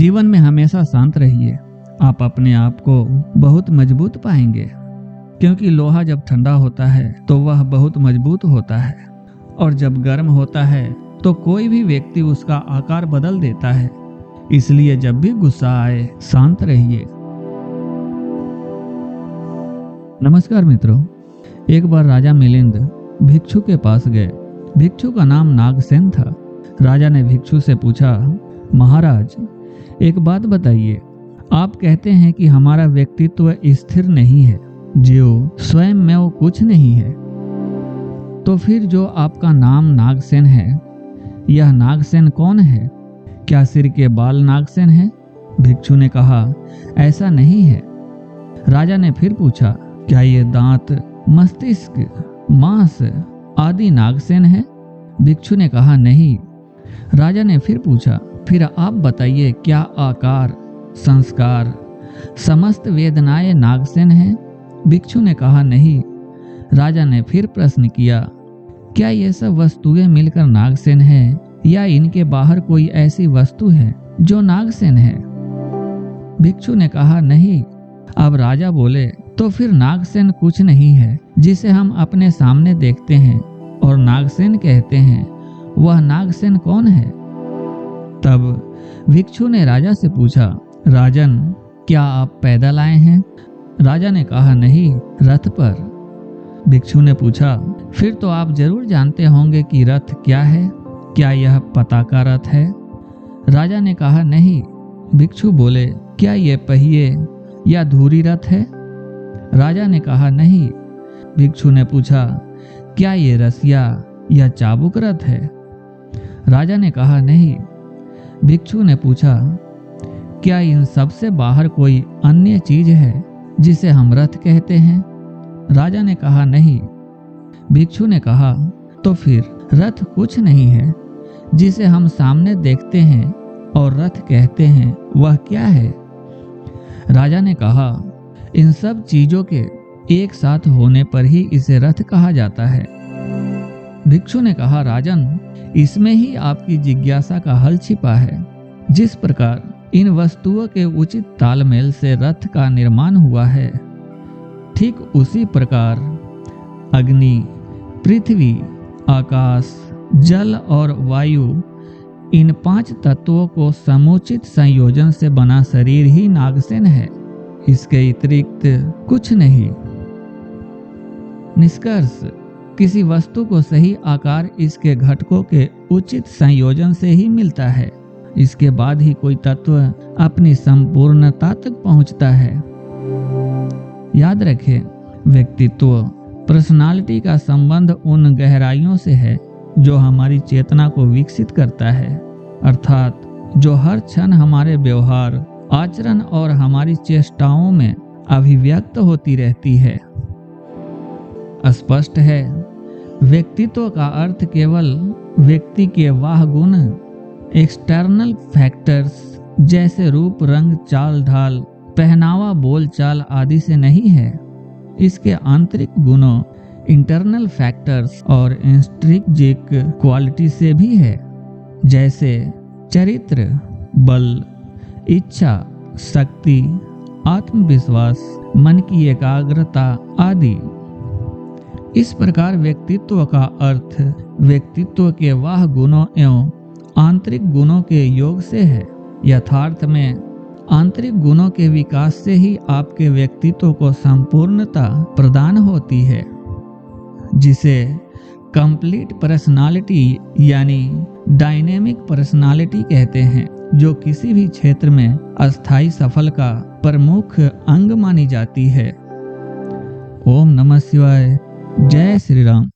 जीवन में हमेशा शांत रहिए। आप अपने आप को बहुत मजबूत पाएंगे, क्योंकि लोहा जब ठंडा होता है तो वह बहुत मजबूत होता है, और जब गर्म होता है तो कोई भी व्यक्ति उसका आकार बदल देता है। इसलिए जब भी गुस्सा आए, शांत रहिए। नमस्कार मित्रों, एक बार राजा मिलिंद भिक्षु के पास गए। भिक्षु का नाम नागसेन था। राजा ने भिक्षु से पूछा, महाराज, एक बात बताइए। आप कहते हैं कि हमारा व्यक्तित्व स्थिर नहीं है, जो स्वयं में वो कुछ नहीं है। तो फिर जो आपका नाम नागसेन है, यह नागसेन कौन है? क्या सिर के बाल नागसेन है? भिक्षु ने कहा, ऐसा नहीं है। राजा ने फिर पूछा, क्या ये दांत, मस्तिष्क, मांस आदि नागसेन है? भिक्षु ने कहा, नहीं। राजा ने फिर पूछा, फिर आप बताइए, क्या आकार, संस्कार, समस्त वेदनाएं नागसेन हैं? भिक्षु ने कहा, नहीं। राजा ने फिर प्रश्न किया, क्या ये सब वस्तुएं मिलकर नागसेन है, या इनके बाहर कोई ऐसी वस्तु है जो नागसेन है? भिक्षु ने कहा, नहीं। अब राजा बोले, तो फिर नागसेन कुछ नहीं है जिसे हम अपने सामने देखते हैं और नागसेन कहते हैं। वह नागसेन कौन है? तब भिक्षु ने राजा से पूछा, राजन, क्या आप पैदल आए हैं? राजा ने कहा, नहीं, रथ पर। भिक्षु ने पूछा, फिर तो आप जरूर जानते होंगे कि रथ क्या है। क्या यह पताका रथ है? राजा ने कहा, नहीं। भिक्षु बोले, क्या ये पहिए या धुरी रथ है? राजा ने कहा, नहीं। भिक्षु ने पूछा, क्या ये रसिया या चाबुक रथ है? राजा ने कहा, नहीं। भिक्षु ने पूछा, क्या इन सब से बाहर कोई अन्य चीज है जिसे हम रथ कहते हैं? राजा ने कहा, नहीं। भिक्षु ने कहा, तो फिर रथ कुछ नहीं है जिसे हम सामने देखते हैं और रथ कहते हैं, वह क्या है? राजा ने कहा, इन सब चीजों के एक साथ होने पर ही इसे रथ कहा जाता है। भिक्षु ने कहा, राजन, इसमें ही आपकी जिज्ञासा का हल छिपा है। जिस प्रकार इन वस्तुओं के उचित तालमेल से रथ का निर्माण हुआ है, ठीक उसी प्रकार अग्नि, पृथ्वी, आकाश, जल और वायु, इन 5 तत्वों को समुचित संयोजन से बना शरीर ही नागसेन है। इसके अतिरिक्त कुछ नहीं। निष्कर्ष, किसी वस्तु को सही आकार इसके घटकों के उचित संयोजन से ही मिलता है। इसके बाद ही कोई तत्व अपनी संपूर्णता तक पहुंचता है। याद रखें, व्यक्तित्व, पर्सनालिटी का संबंध उन गहराइयों से है जो हमारी चेतना को विकसित करता है, अर्थात जो हर क्षण हमारे व्यवहार, आचरण और हमारी चेष्टाओं में अभिव्यक्त होती रहती है। स्पष्ट है, व्यक्तित्व का अर्थ केवल व्यक्ति के वाह गुण, एक्सटर्नल फैक्टर्स जैसे रूप, रंग, चाल ढाल, पहनावा, बोल चाल आदि से नहीं है। इसके आंतरिक गुणों, इंटरनल फैक्टर्स और इंस्ट्रिंसिक क्वालिटी से भी है, जैसे चरित्र, बल, इच्छा, शक्ति, आत्मविश्वास, मन की एकाग्रता आदि। इस प्रकार व्यक्तित्व का अर्थ व्यक्तित्व के वाह गुणों एवं आंतरिक गुणों के योग से है। यथार्थ में आंतरिक गुणों के विकास से ही आपके व्यक्तित्व को संपूर्णता प्रदान होती है, जिसे कंप्लीट पर्सनालिटी यानी डायनेमिक पर्सनालिटी कहते हैं, जो किसी भी क्षेत्र में अस्थायी सफल का प्रमुख अंग मानी जाती है। ओम नमः शिवाय। जय श्री राम।